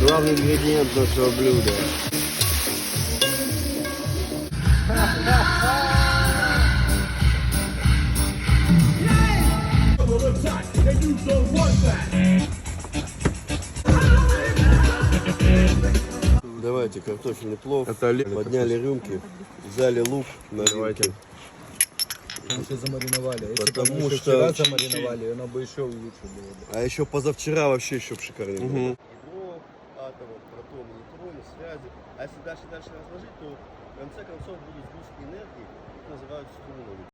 Главный ингредиент нашего блюда. Давайте картофельный плов. Подняли рюмки, взяли лук на рюмки. Мы все замариновали. Если бы Потому мы что вчера замариновали, оно бы еще лучше было бы. А еще позавчера вообще еще шикарнее было. Ядро, атомов, протоны, нейтроны, связи. А если дальше разложить, то в конце концов будут сгустки энергии, их называют струнами.